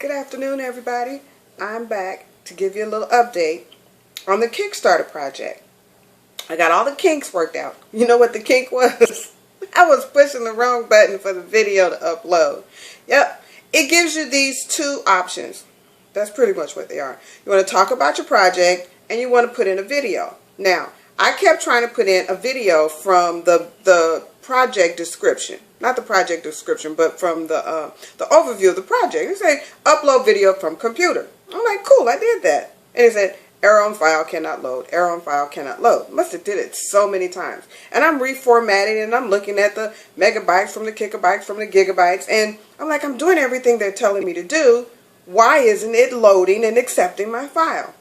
Good afternoon, everybody. I'm back to give you a little update on the Kickstarter project. I got all the kinks worked out. You know what the kink was? I was pushing the wrong button for the video to upload. Yep, it gives you these two options. That's pretty much what they are. You want to talk about your project and you want to put in a video. Now, I kept trying to put in a video from the project description. Not the project description, but from the overview of the project. It said, upload video from computer. I'm like, cool, I did that. And it said, error on file cannot load. Error on file cannot load. Must have did it so many times. And I'm reformatting and I'm looking at the megabytes from the gigabytes from the gigabytes. And I'm like, I'm doing everything they're telling me to do. Why isn't it loading and accepting my file?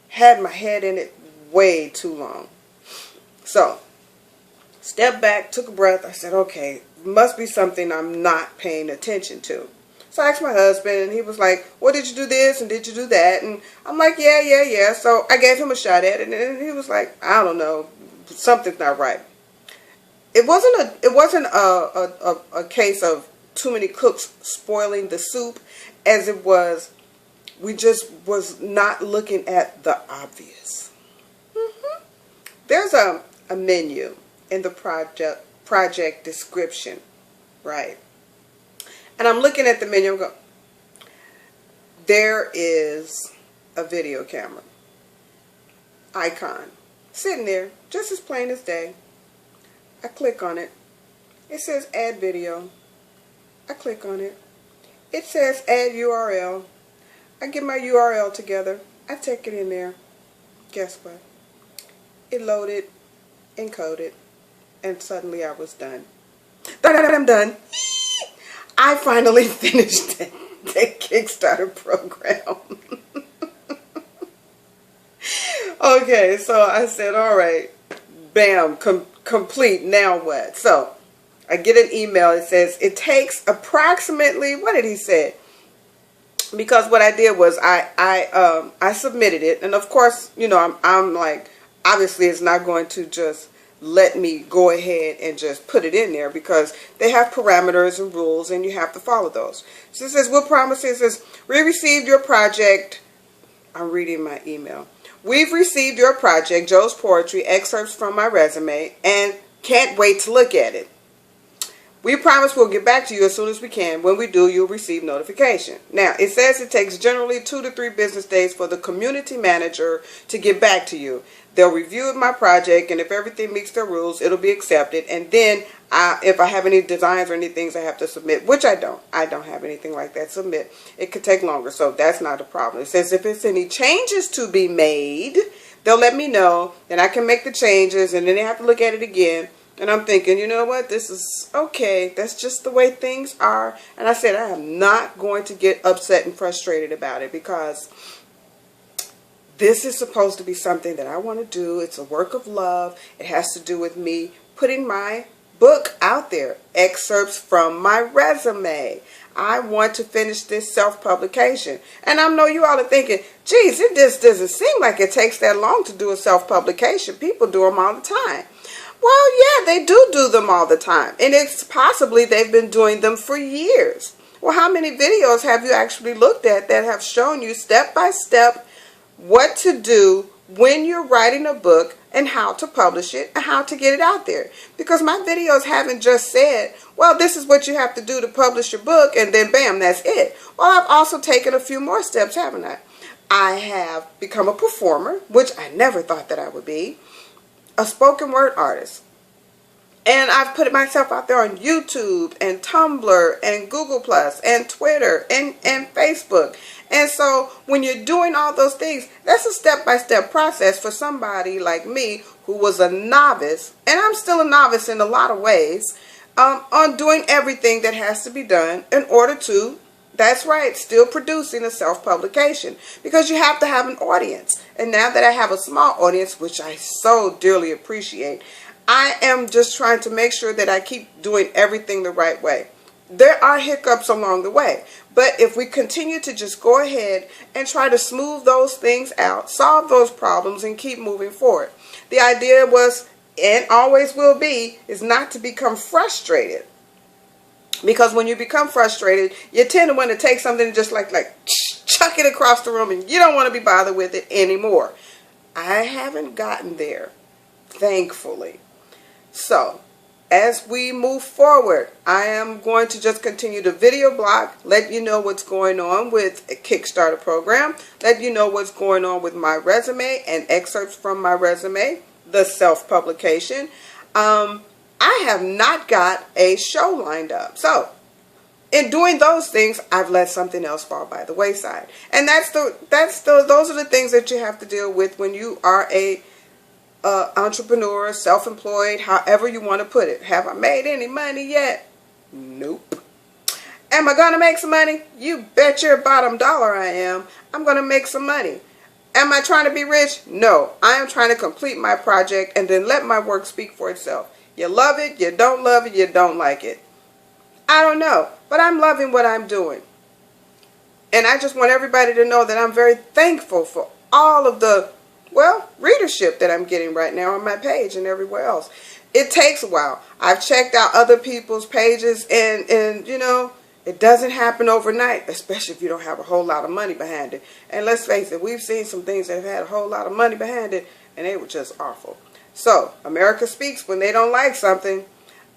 Had my head in it way too long. So, stepped back, took a breath. I said, okay, must be something I'm not paying attention to. So I asked my husband, and he was like, well, did you do this and did you do that? And I'm like, yeah. So I gave him a shot at it, and he was like, I don't know, something's not right. It wasn't a case of too many cooks spoiling the soup, as it was, we just was not looking at the obvious. There's a menu in the project description, right? And I'm looking at the menu, I'm going, there is a video camera icon sitting there, just as plain as day. I click on it. It says add video. I click on it. It says add URL. I get my URL together. I take it in there. Guess what? It loaded, encoded, and suddenly I was done. I'm done. I finally finished the Kickstarter program. Okay, so I said, all right, bam, complete, now what? So I get an email. It says it takes approximately, what did he say? Because what I did was I submitted it, and of course, you know, I'm like, obviously it's not going to just let me go ahead and just put it in there, because they have parameters and rules and you have to follow those. So it says, we'll promise, it says, we received your project. I'm reading my email. We've received your project, Joe's Poetry, excerpts from my resume, and can't wait to look at it. We promise we'll get back to you as soon as we can. When we do, you'll receive notification. Now, it says it takes generally 2 to 3 business days for the community manager to get back to you. They'll review my project, and if everything meets their rules, it'll be accepted. And then, if I have any designs or any things I have to submit, which I don't have anything like that submit, it could take longer, so that's not a problem. It says if it's any changes to be made, they'll let me know, then I can make the changes, and then they have to look at it again. And I'm thinking, you know what, this is okay. That's just the way things are. And I said, I am not going to get upset and frustrated about it, because this is supposed to be something that I want to do. It's a work of love. It has to do with me putting my book out there, excerpts from my resume. I want to finish this self-publication. And I know you all are thinking, geez, it just doesn't seem like it takes that long to do a self-publication. People do them all the time. Well, yeah, they do them all the time. And it's possibly they've been doing them for years. Well, how many videos have you actually looked at that have shown you step by step what to do when you're writing a book and how to publish it and how to get it out there? Because my videos haven't just said, well, this is what you have to do to publish your book, and then bam, that's it. Well, I've also taken a few more steps, haven't I? I have become a performer, which I never thought that I would be. A spoken word artist. And I've put myself out there on YouTube and Tumblr and Google Plus and Twitter and Facebook. And so when you're doing all those things, that's a step-by-step process for somebody like me who was a novice, and I'm still a novice in a lot of ways, on doing everything that has to be done in order to, that's right, still producing a self-publication, because you have to have an audience. And now that I have a small audience, which I so dearly appreciate, I am just trying to make sure that I keep doing everything the right way. There are hiccups along the way, but if we continue to just go ahead and try to smooth those things out, solve those problems, and keep moving forward. The idea was, and always will be, is not to become frustrated Because when you become frustrated, you tend to want to take something and just like chuck it across the room, and you don't want to be bothered with it anymore. I haven't gotten there, thankfully. So, as we move forward, I am going to just continue the video blog, let you know what's going on with a Kickstarter program, let you know what's going on with my resume and excerpts from my resume, the self-publication. I have not got a show lined up. So, in doing those things, I've let something else fall by the wayside. And those are the things that you have to deal with when you are a entrepreneur, self-employed, however you want to put it. Have I made any money yet? Nope. Am I going to make some money? You bet your bottom dollar I am. I'm going to make some money. Am I trying to be rich? No. I am trying to complete my project and then let my work speak for itself. You love it, you don't love it, you don't like it. I don't know, but I'm loving what I'm doing. And I just want everybody to know that I'm very thankful for all of the, readership that I'm getting right now on my page and everywhere else. It takes a while. I've checked out other people's pages and you know, it doesn't happen overnight, especially if you don't have a whole lot of money behind it. And let's face it, we've seen some things that have had a whole lot of money behind it, and they were just awful. So, America speaks when they don't like something.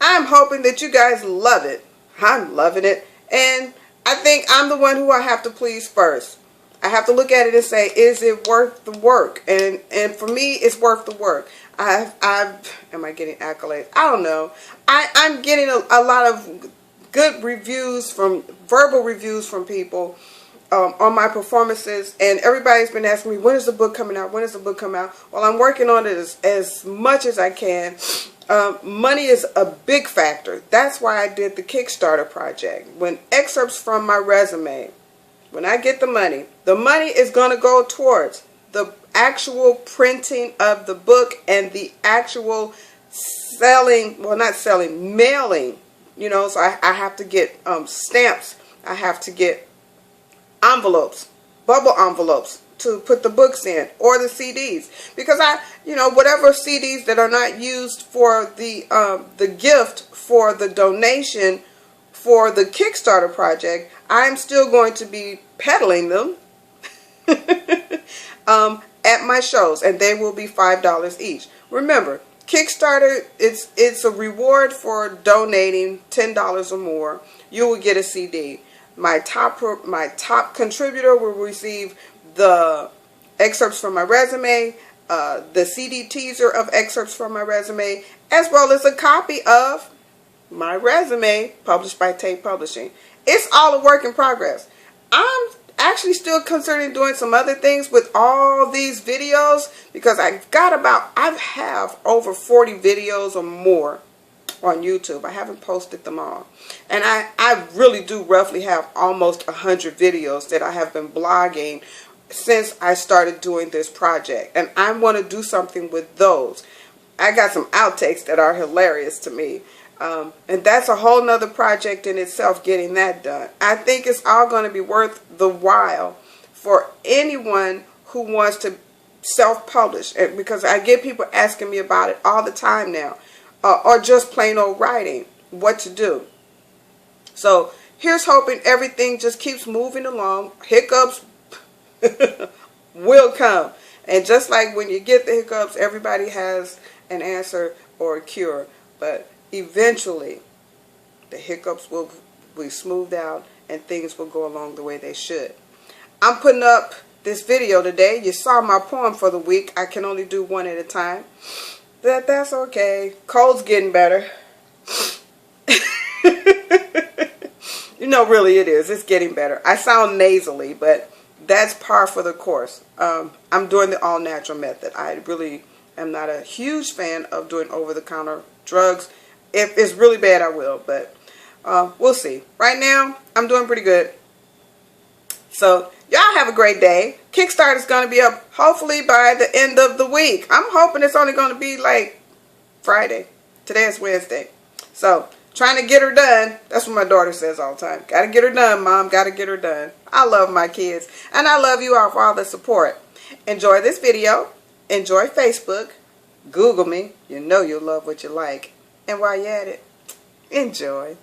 I'm hoping that you guys love it. I'm loving it. And I think I'm the one who I have to please first. I have to look at it and say, is it worth the work? And for me, it's worth the work. Am I getting accolades? I don't know. I'm getting a lot of good reviews, verbal reviews from people on my performances, and everybody's been asking me, when is the book coming out? When is the book coming out? Well, I'm working on it as much as I can. Money is a big factor. That's why I did the Kickstarter project. When excerpts from my resume, when I get the money is going to go towards the actual printing of the book and the actual mailing. You know, so I have to get stamps. I have to get envelopes, bubble envelopes to put the books in, or the CDs, because whatever CDs that are not used for the gift, for the donation, for the Kickstarter project, I'm still going to be peddling them at my shows, and they will be $5 each. Remember, Kickstarter, it's a reward for donating $10 or more. You will get a CD. My top contributor will receive the excerpts from my resume, the CD teaser of excerpts from my resume, as well as a copy of my resume published by Tate Publishing. It's all a work in progress. I'm actually still considering doing some other things with all these videos, because I have over 40 videos or more on YouTube. I haven't posted them all. And I really do roughly have almost 100 videos that I have been blogging since I started doing this project. And I want to do something with those. I got some outtakes that are hilarious to me. And that's a whole nother project in itself, getting that done. I think it's all going to be worth the while for anyone who wants to self-publish. Because I get people asking me about it all the time now. Or just plain old writing, what to do. So here's hoping everything just keeps moving along. Hiccups will come. And just like when you get the hiccups, everybody has an answer or a cure. But eventually, the hiccups will be smoothed out and things will go along the way they should. I'm putting up this video today. You saw my poem for the week. I can only do one at a time. That's okay. Cold's getting better. Really it is. It's getting better. I sound nasally, but that's par for the course. I'm doing the all-natural method. I really am not a huge fan of doing over-the-counter drugs. If it's really bad, I will, but we'll see. Right now, I'm doing pretty good. So, y'all have a great day. Kickstarter is going to be up hopefully by the end of the week. I'm hoping it's only going to be like Friday. Today is Wednesday. So, trying to get her done. That's what my daughter says all the time. Got to get her done, Mom. Got to get her done. I love my kids. And I love you all for all the support. Enjoy this video. Enjoy Facebook. Google me. You know you'll love what you like. And while you're at it, enjoy.